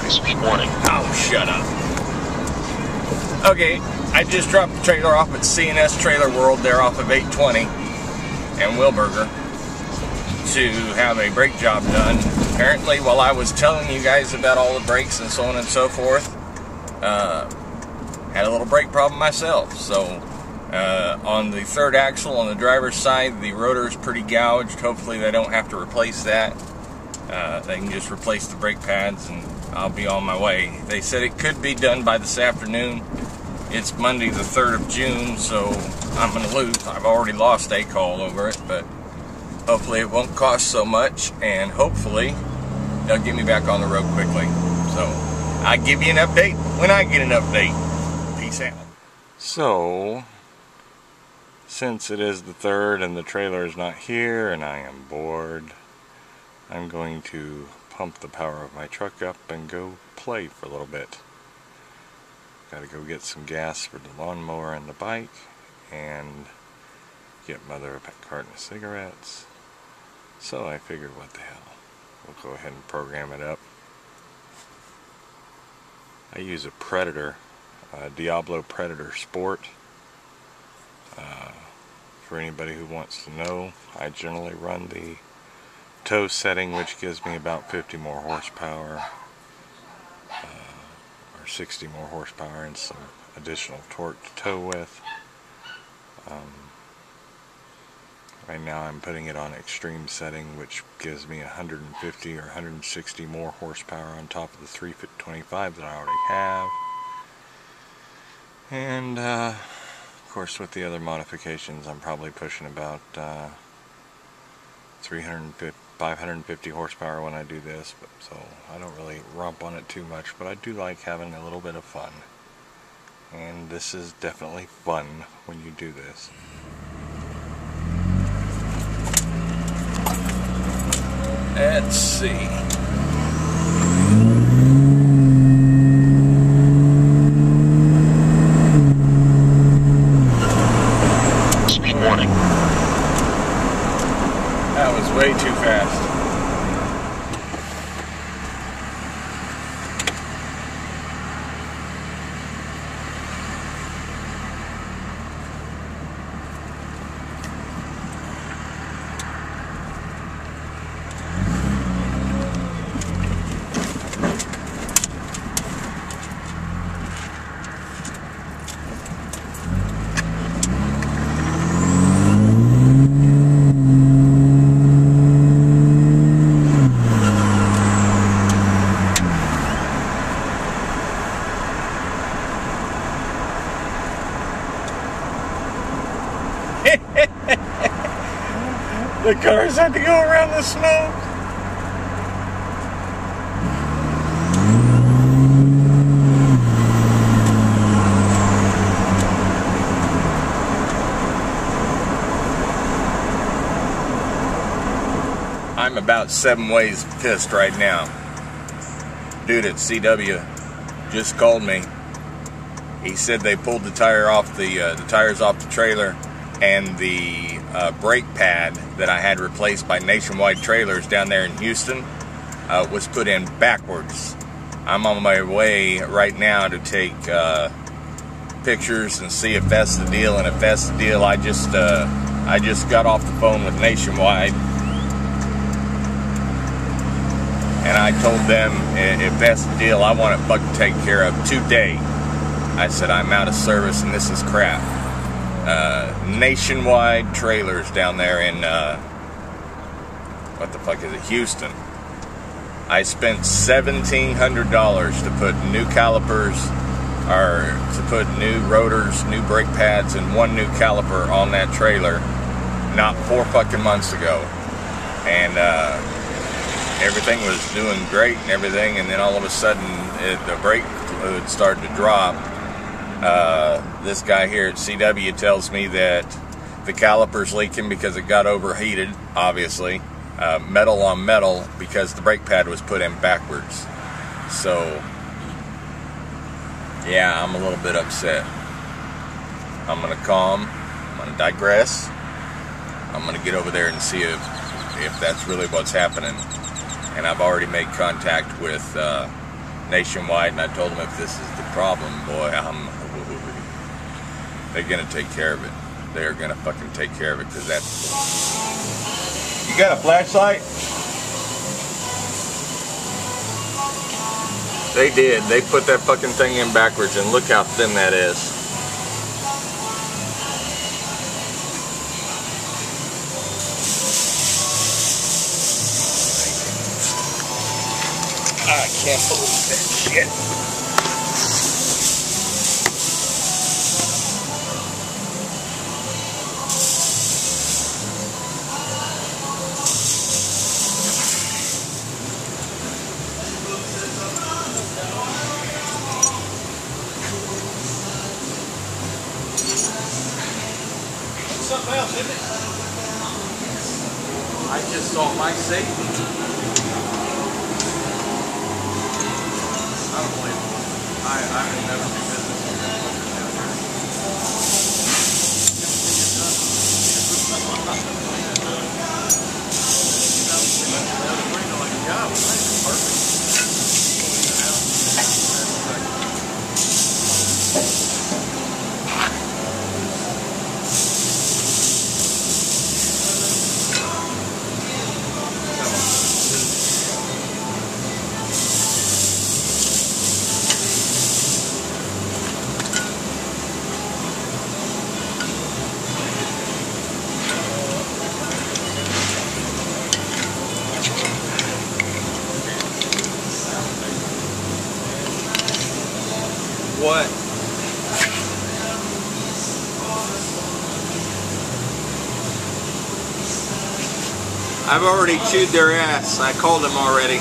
Speed warning. Oh, shut up. Okay, I just dropped the trailer off at CNS Trailer World there off of 820 and Wilburger to have a brake job done. Apparently, while I was telling you guys about all the brakes and so on and so forth, had a little brake problem myself. So on the third axle on the driver's side, the rotor is pretty gouged. Hopefully they don't have to replace that. They can just replace the brake pads and I'll be on my way. They said it could be done by this afternoon. It's Monday the 3rd of June, so I'm going to lose. I've already lost a call over it, but hopefully it won't cost so much, and hopefully they'll get me back on the road quickly. So I'll give you an update when I get an update. Peace out. So, since it is the 3rd and the trailer is not here and I am bored, I'm going to pump the power of my truck up and go play for a little bit. Gotta go get some gas for the lawnmower and the bike, and get Mother a carton of cigarettes. So I figured, what the hell, we'll go ahead and program it up. I use a Predator, Diablo Predator Sport. For anybody who wants to know, I generally run the tow setting, which gives me about 50 more horsepower, or 60 more horsepower, and some additional torque to tow with. Right now I'm putting it on extreme setting, which gives me 150 or 160 more horsepower on top of the 325 that I already have. And of course, with the other modifications, I'm probably pushing about 550 horsepower when I do this, but so I don't really romp on it too much, but I do like having a little bit of fun. And this is definitely fun when you do this. Let's see. Speed warning. That was way too fast. The cars have to go around the smoke. I'm about 7 ways pissed right now. Dude at CW just called me. He said they pulled the tire off the tires off the trailer, and the brake pad that I had replaced by Nationwide Trailers down there in Houston was put in backwards. I'm on my way right now to take pictures and see if that's the deal, and if that's the deal, I just got off the phone with Nationwide, and I told them if that's the deal, I want it bugged taken care of today. I said I'm out of service and this is crap. Nationwide Trailers down there in what the fuck is it, Houston. I spent $1,700 to put new calipers, or to put new rotors, new brake pads, and 1 new caliper on that trailer not 4 fucking months ago, and everything was doing great and everything, and then all of a sudden the brake fluid started to drop. This guy here at CW tells me that the caliper's leaking because it got overheated, obviously. Metal on metal, because the brake pad was put in backwards. So, yeah, I'm a little bit upset. I'm going to calm. I'm going to digress. I'm going to get over there and see if that's really what's happening. And I've already made contact with Nationwide, and I told them if this is the problem, boy, they're gonna take care of it. They're gonna fucking take care of it, because that's... You got a flashlight? They did. They put that fucking thing in backwards, and look how thin that is. I can't believe that shit. Something else, isn't it? I just saw my safety. I don't believe it. I would never do business with that fucker down there. What? I've already chewed their ass. I called them already. Yeah,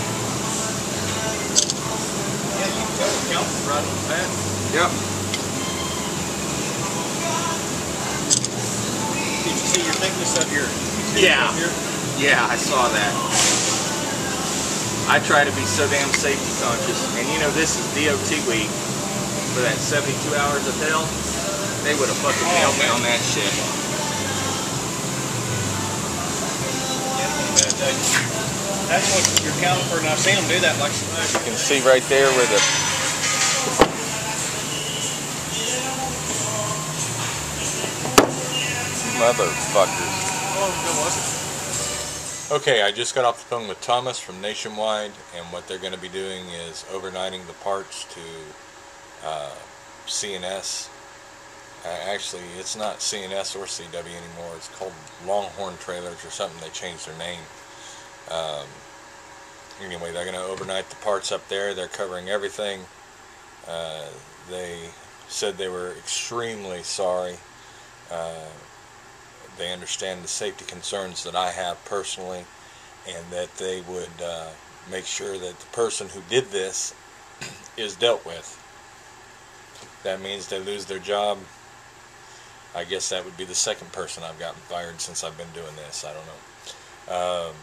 you can tell the counter's right on the pad. Yep. Did you see your thickness of your... Yeah. Here? Yeah, I saw that. I try to be so damn safety conscious. And you know, this is DOT week. For that 72 hours of hell, they would have fucking nailed me on that shit. That's what your caliper, and I've seen them do that like You can see right there where the... Motherfuckers. Okay, I just got off the phone with Thomas from Nationwide, and what they're going to be doing is overnighting the parts to CNS. Actually, it's not CNS or CW anymore. It's called Longhorn Trailers or something. They changed their name. Anyway, they're going to overnight the parts up there. They're covering everything. They said they were extremely sorry. They understand the safety concerns that I have personally, and that they would make sure that the person who did this is dealt with. That means they lose their job. I guess that would be the second person I've gotten fired since I've been doing this. I don't know.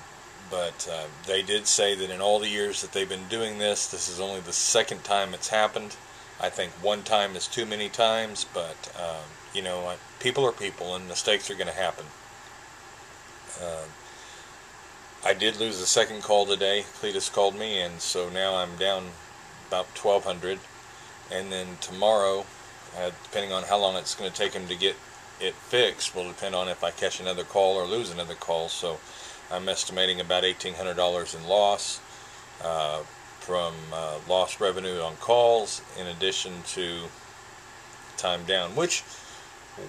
But they did say that in all the years that they've been doing this, this is only the second time it's happened. I think one time is too many times, but you know, people are people, and mistakes are going to happen. I did lose the second call today. Cletus called me, and so now I'm down about 1,200. And then tomorrow, depending on how long it's going to take him to get it fixed, will depend on if I catch another call or lose another call. So I'm estimating about $1,800 in loss from lost revenue on calls, in addition to time down, which,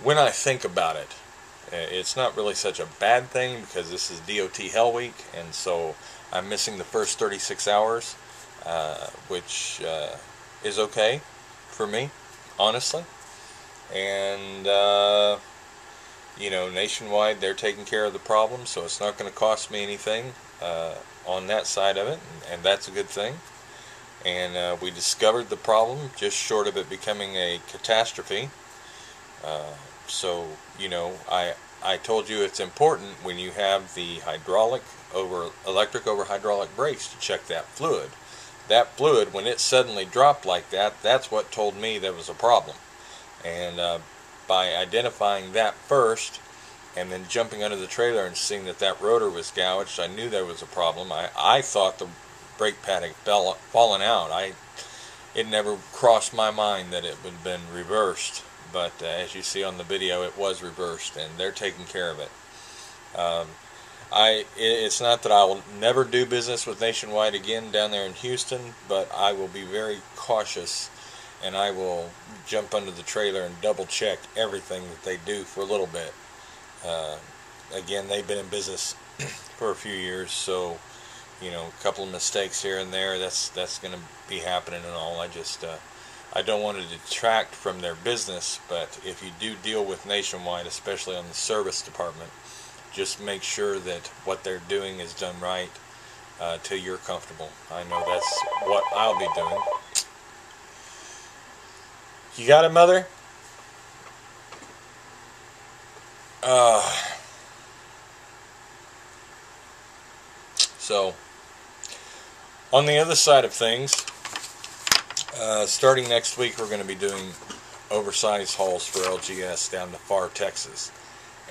when I think about it, it's not really such a bad thing, because this is DOT Hell Week, and so I'm missing the first 36 hours, which is okay for me, honestly. And you know, Nationwide, they're taking care of the problem, so it's not going to cost me anything on that side of it, and that's a good thing. And we discovered the problem just short of it becoming a catastrophe. So, you know, I told you it's important when you have the electric over hydraulic brakes to check that fluid. That fluid, when it suddenly dropped like that, that's what told me there was a problem. And by identifying that first, and then jumping under the trailer and seeing that that rotor was gouged, I knew there was a problem. I thought brake pad had fallen out. It never crossed my mind that it would have been reversed, but as you see on the video, it was reversed, and they're taking care of it. It's not that I will never do business with Nationwide again down there in Houston, but I will be very cautious, and I will jump under the trailer and double check everything that they do for a little bit. Again, they've been in business for a few years, so you know, a couple of mistakes here and there, that's going to be happening and all. I don't want to detract from their business, but if you do deal with Nationwide, especially on the service department, just make sure that what they're doing is done right till you're comfortable. I know that's what I'll be doing. You got it, Mother? So, on the other side of things, starting next week, we're going to be doing oversized hauls for LGS down to Pharr, Texas.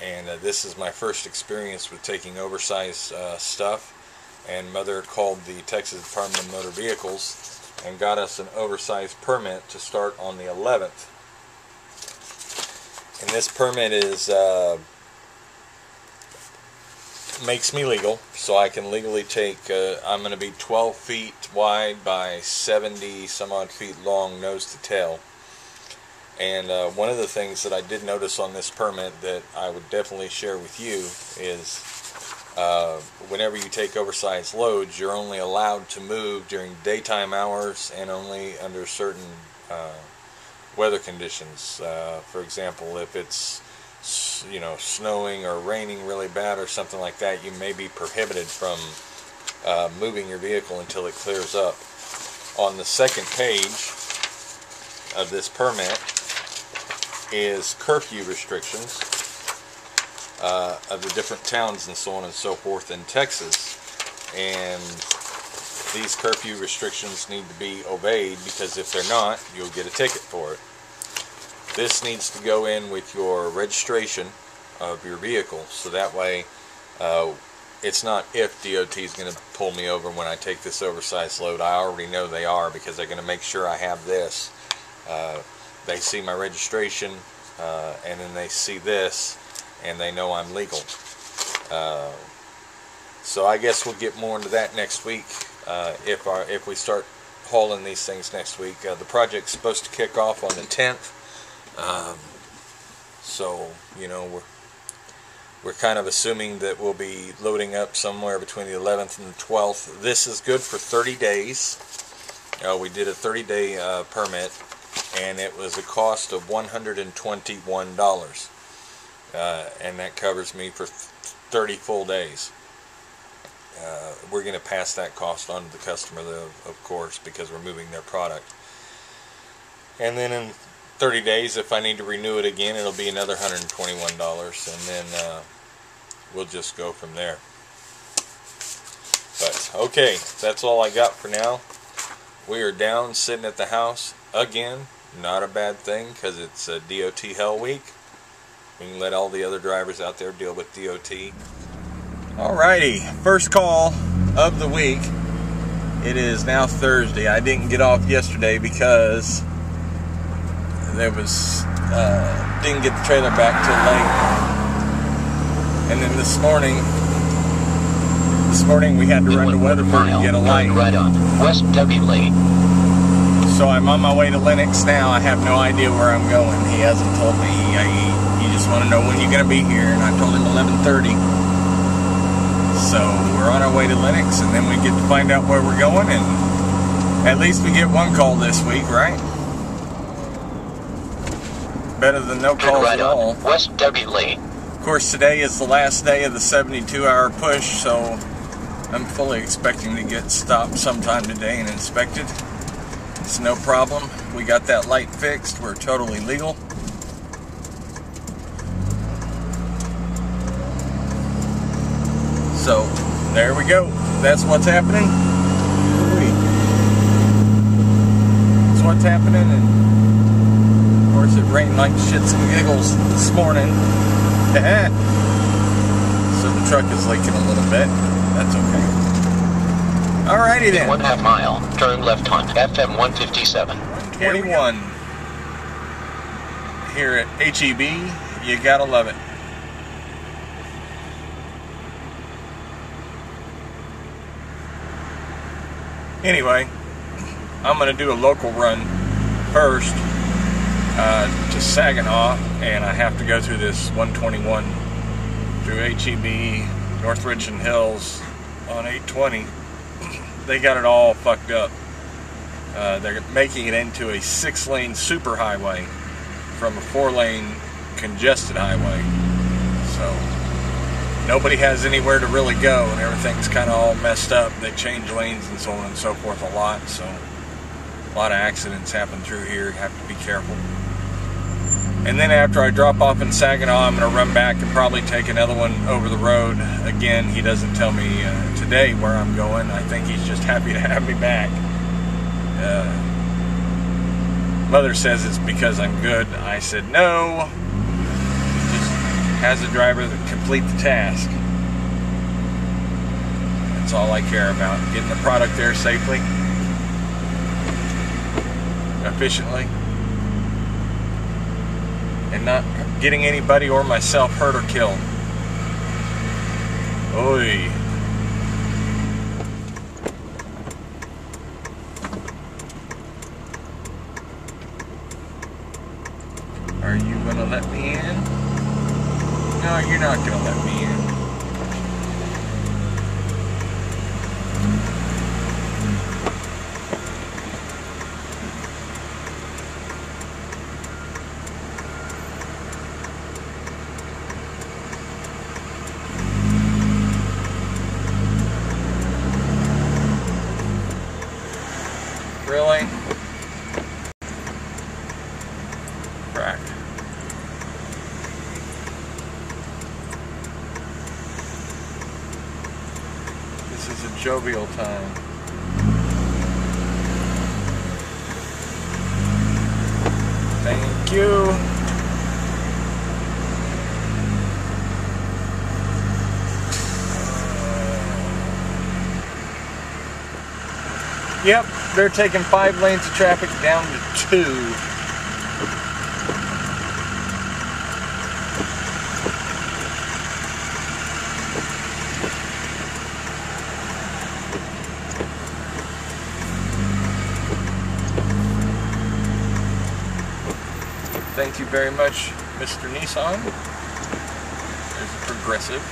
And this is my first experience with taking oversized stuff. And Mother called the Texas Department of Motor Vehicles and got us an oversized permit to start on the 11th. And this permit is makes me legal, so I can legally take, I'm going to be 12 feet wide by 70 some odd feet long, nose to tail. And one of the things that I did notice on this permit that I would definitely share with you is whenever you take oversized loads, you're only allowed to move during daytime hours and only under certain weather conditions. For example, if it's snowing or raining really bad or something like that, you may be prohibited from moving your vehicle until it clears up. On the second page of this permit is curfew restrictions of the different towns and so on and so forth in Texas, and these curfew restrictions need to be obeyed, because if they're not, you'll get a ticket for it. This needs to go in with your registration of your vehicle, so that way it's not if DOT is going to pull me over when I take this oversized load. I already know they are, because they're going to make sure I have this. They see my registration, and then they see this, and they know I'm legal. So I guess we'll get more into that next week if we start hauling these things next week. The project's supposed to kick off on the 10th. So, you know, we're kind of assuming that we'll be loading up somewhere between the 11th and the 12th. This is good for 30 days. We did a 30-day permit, and it was a cost of $121. And that covers me for 30 full days. We're going to pass that cost on to the customer, though, of course, because we're moving their product. And then in 30 days, if I need to renew it again, it'll be another $121, and then we'll just go from there. But okay, that's all I got for now. We are down sitting at the house again. Not a bad thing, because it's a DOT hell week. We can let all the other drivers out there deal with DOT. Alrighty, first call of the week. It is now Thursday. I didn't get off yesterday because there was didn't get the trailer back till late. And then this morning we had to run to Weatherford and get a light. Right on West W Lane. So I'm on my way to Lenox now. I have no idea where I'm going. He hasn't told me. He just want to know when you're going to be here, and I told him 11:30. So we're on our way to Lenox, and then we get to find out where we're going, and at least we get one call this week, right? Better than no calls right at all. West W Lane. Of course, today is the last day of the 72-hour push, so I'm fully expecting to get stopped sometime today and inspected. It's no problem. We got that light fixed. We're totally legal. So, there we go. That's what's happening. That's what's happening. And of course, it rained like shits and giggles this morning. So the truck is leaking a little bit. That's okay. Alrighty then. 1/2 mile, turn left on FM 157. 121 here at HEB. You gotta love it. Anyway, I'm going to do a local run first to Saginaw, and I have to go through this 121 through HEB, North Richland Hills on 820. They got it all fucked up. They're making it into a 6-lane superhighway from a 4-lane congested highway. So nobody has anywhere to really go, and everything's kind of all messed up. They change lanes and so on and so forth a lot, so a lot of accidents happen through here. You have to be careful. And then after I drop off in Saginaw, I'm going to run back and probably take another one over the road. Again, he doesn't tell me today where I'm going. I think he's just happy to have me back. Mother says it's because I'm good. I said no. Just has a driver that complete the task. That's all I care about. Getting the product there safely, efficiently, and not getting anybody or myself hurt or killed. Oy. Are you gonna let me in? No, you're not gonna let me in. Really? Crack. This is a jovial time. Thank you. Yep, they're taking 5 lanes of traffic down to 2. Thank you very much, Mr. Nissan. There's a Progressive.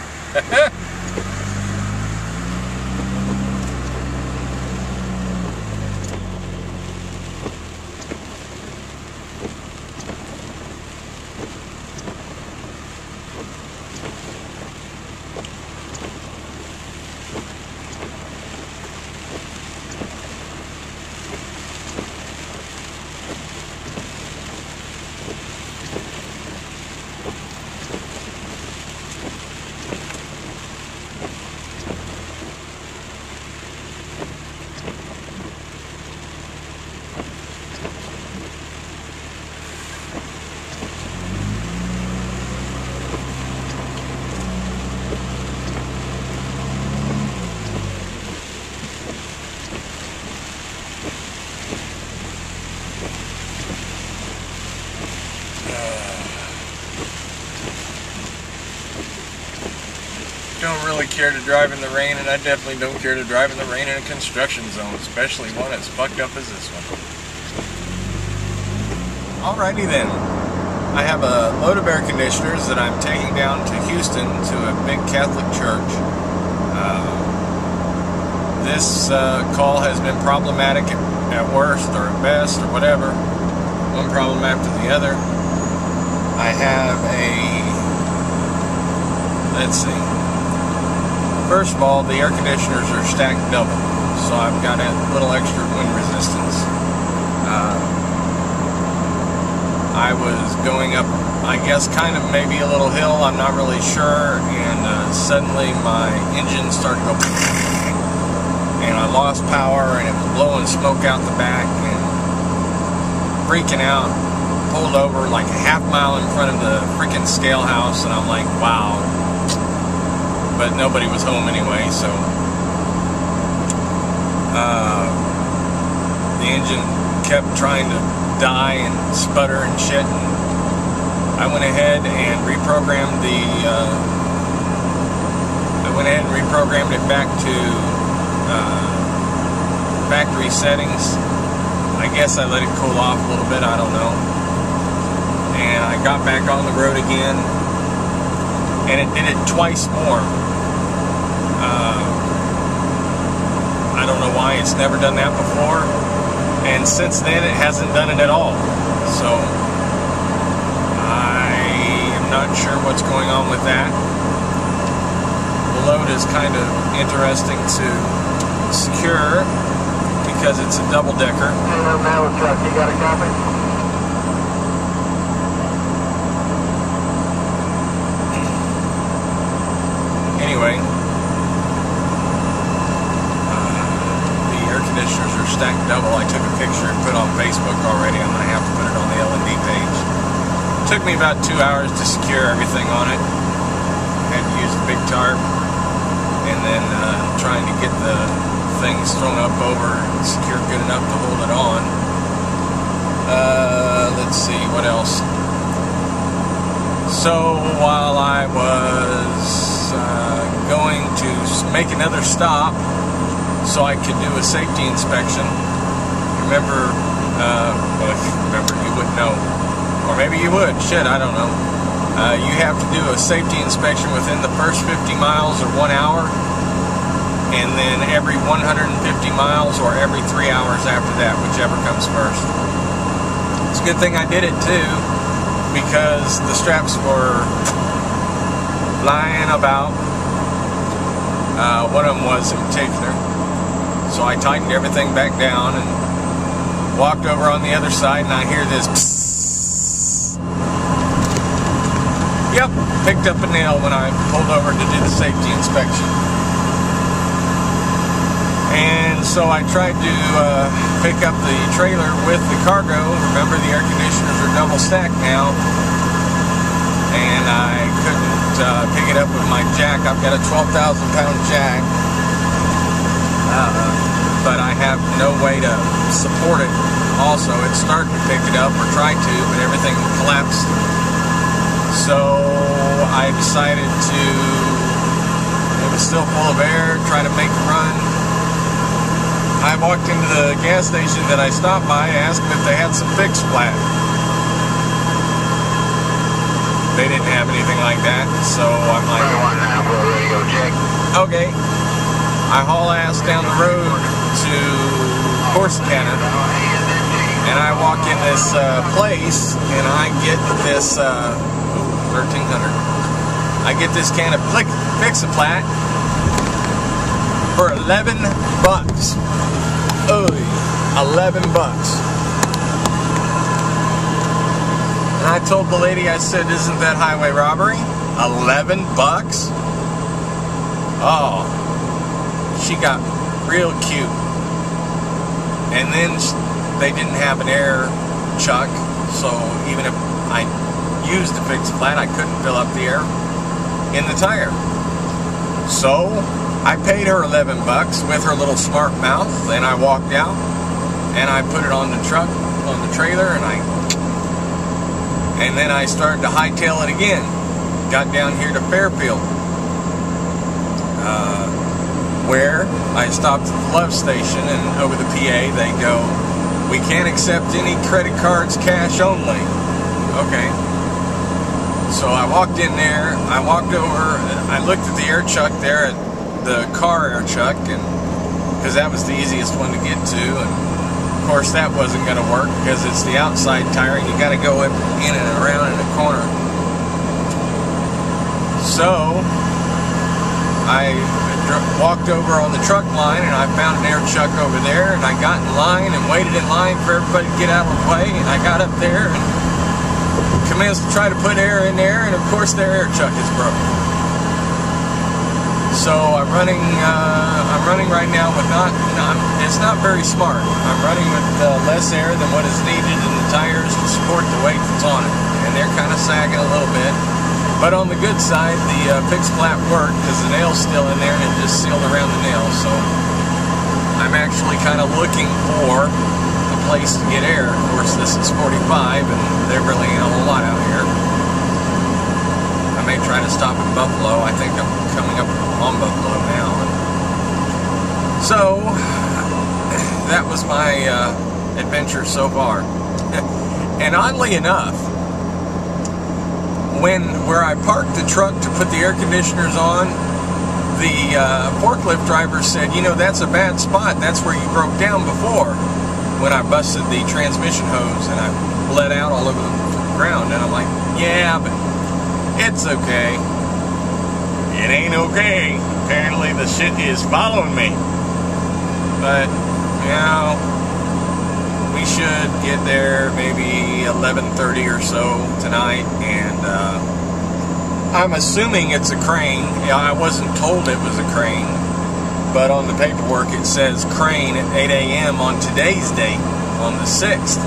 Don't really care to drive in the rain, and I definitely don't care to drive in the rain in a construction zone, especially one as fucked up as this one. Alrighty then. I have a load of air conditioners that I'm taking down to Houston to a big Catholic church. This call has been problematic at worst or at best or whatever. One problem after the other. I have let's see. First of all, the air conditioners are stacked double, so I've got a little extra wind resistance. I was going up, I guess, kind of maybe a little hill, I'm not really sure, and suddenly my engine started to go, and I lost power, and it was blowing smoke out the back, and freaking out, pulled over like a half mile in front of the freaking scale house, and I'm like, wow. But nobody was home anyway, so the engine kept trying to die and sputter and shit. And I went ahead and reprogrammed it back to factory settings. I guess I let it cool off a little bit, I don't know. And I got back on the road again, and it did it twice more. I don't know why it's never done that before, and since then it hasn't done it at all. So I am not sure what's going on with that. The load is kind of interesting to secure because it's a double-decker. Now truck, you got a copy? Anyway, the air conditioners are stacked double. I took a picture and put it on Facebook already. I'm going to have to put it on the L&D page. It took me about 2 hours to secure everything on it. I had to use the big tarp, and then trying to get the things thrown up over and secure good enough to hold it on. Let's see, what else? So while I was going to make another stop so I could do a safety inspection, remember, you wouldn't know, or maybe you would, shit, I don't know. You have to do a safety inspection within the first 50 miles or 1 hour, and then every 150 miles or every 3 hours after that, whichever comes first. It's a good thing I did it too, because the straps were lying about. One of them was in particular. So I tightened everything back down and walked over on the other side, and I hear this psst. Yep, picked up a nail when I pulled over to do the safety inspection. And so I tried to pick up the trailer with the cargo. Remember, the air conditioners are double stacked now, and I couldn't pick it up with my jack. I've got a 12,000-pound jack, but I have no way to support it. Also, it started to pick it up, or tried to, but everything collapsed. So I decided to, it was still full of air, try to make a run. I walked into the gas station that I stopped by, asked if they had some fix flat. They didn't have anything like that, so I'm like, okay. I haul ass down the road to Corsicana, and I walk in this place, and I get this 1300. I get this can of Fix-A-Flat for 11 bucks. Oh, 11 bucks. And I told the lady, I said, isn't that highway robbery? 11 bucks? Oh, she got real cute. And then they didn't have an air chuck, so even if I used the Fix-A-Flat, I couldn't fill up the air in the tire. So I paid her 11 bucks with her little smart mouth, and I walked out, and I put it on the truck, on the trailer, and then I started to hightail it again. Got down here to Fairfield, where I stopped at the Love Station, and over the PA they go, we can't accept any credit cards, cash only. Okay. So I walked in there, I walked over, I looked at the air chuck there, the car air chuck, and because that was the easiest one to get to, and of course that wasn't going to work because it's the outside tire and you got to go in and around in a corner. So I walked over on the truck line, and I found an air chuck over there, and I got in line and waited in line for everybody to get out of the way, and I got up there and commenced to try to put air in there, and of course their air chuck is broken. So I'm running right now with it's not very smart. I'm running with less air than what is needed in the tires to support the weight that's on it, and they're kind of sagging a little bit. But on the good side, the Fix-A-Flat worked because the nail's still in there and it just sealed around the nail. So I'm actually kind of looking for place to get air. Of course, this is 45, and there really ain't a whole lot out here. I may try to stop in Buffalo. I think I'm coming up on Buffalo now. So, that was my adventure so far. And oddly enough, where I parked the truck to put the air conditioners on, the forklift driver said, you know, that's a bad spot. That's where you broke down before, when I busted the transmission hose and I bled out all over the ground. And I'm like, yeah, but it's okay. It ain't okay. Apparently the shit is following me. But, you know, we should get there maybe 11:30 or so tonight, and I'm assuming it's a crane. I wasn't told it was a crane, but on the paperwork it says crane at 8 a.m. on today's date, on the 6th.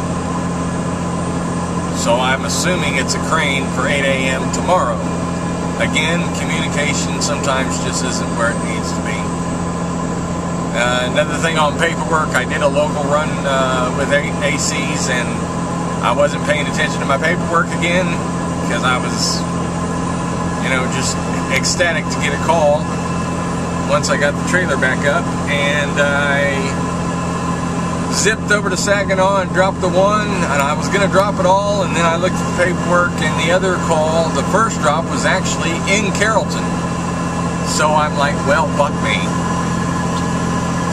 So I'm assuming it's a crane for 8 a.m. tomorrow. Again, communication sometimes just isn't where it needs to be. Another thing on paperwork, I did a local run with ACs, and I wasn't paying attention to my paperwork again because I was, you know, just ecstatic to get a call once I got the trailer back up, and I zipped over to Saginaw and dropped the one, and I was going to drop it all, and then I looked at the paperwork, and the other call, the first drop, was actually in Carrollton. So I'm like, well, fuck me.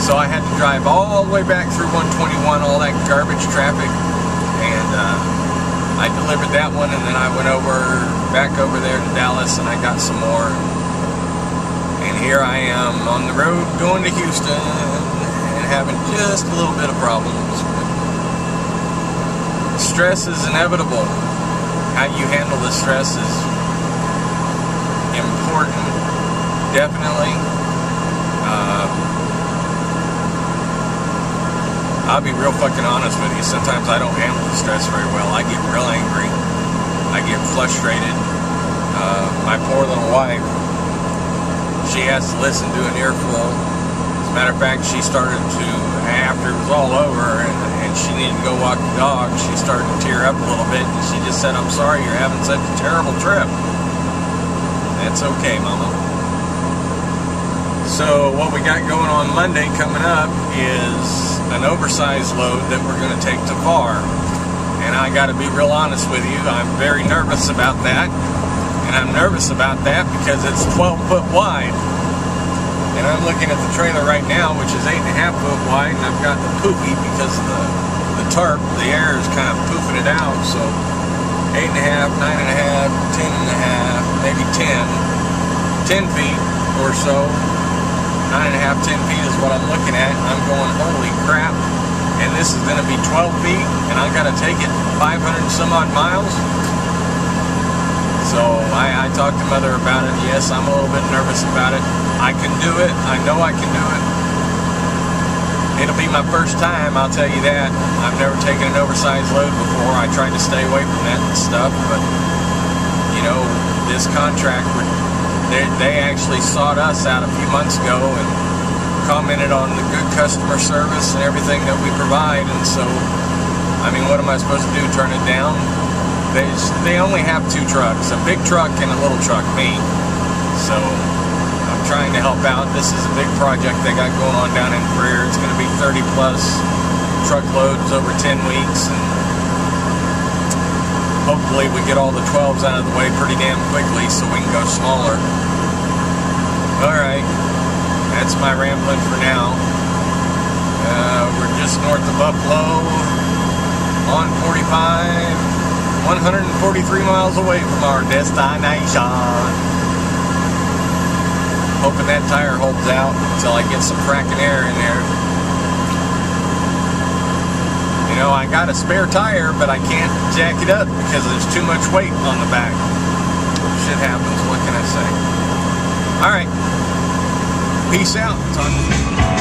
So I had to drive all the way back through 121, all that garbage traffic, and I delivered that one, and then I went back over there to Dallas, and I got some more. And here I am on the road going to Houston and having just a little bit of problems. Stress is inevitable. How you handle the stress is important, definitely. I'll be real fucking honest with you. Sometimes I don't handle the stress very well. I get real angry. I get frustrated. My poor little wife, she has to listen to an earful. As a matter of fact, she started to, after it was all over and she needed to go walk the dog, she started to tear up a little bit, and she just said, I'm sorry you're having such a terrible trip. That's okay, Mama. So what we got going on Monday coming up is an oversized load that we're going to take to VAR. And I got to be real honest with you, I'm very nervous about that. And I'm nervous about that because it's 12 foot wide. And I'm looking at the trailer right now, which is 8.5 foot wide, and I've got the poopy because of the tarp. The air is kind of poofing it out. So 8.5, 9.5, 10.5, maybe 10 feet or so. 9.5, 10 feet is what I'm looking at. I'm going, holy crap. And this is going to be 12 feet, and I got to take it 500 and some odd miles. So I talked to Mother about it. Yes, I'm a little bit nervous about it. I can do it. I know I can do it. It'll be my first time, I'll tell you that. I've never taken an oversized load before. I tried to stay away from that stuff, but, you know, this contract would... They actually sought us out a few months ago and commented on the good customer service and everything that we provide. And so, I mean, what am I supposed to do? Turn it down? They only have 2 trucks, a big truck and a little truck, me. So I'm trying to help out. This is a big project they got going on down in Freer. It's going to be 30 plus truckloads over 10 weeks. And hopefully we get all the 12s out of the way pretty damn quickly so we can go smaller. Alright, that's my rambling for now. We're just north of Buffalo on 45, 143 miles away from our destination. Hoping that tire holds out until I get some fracking air in there. You know, I got a spare tire, but I can't jack it up because there's too much weight on the back. Shit happens, what can I say? Alright. Peace out. Talk to you.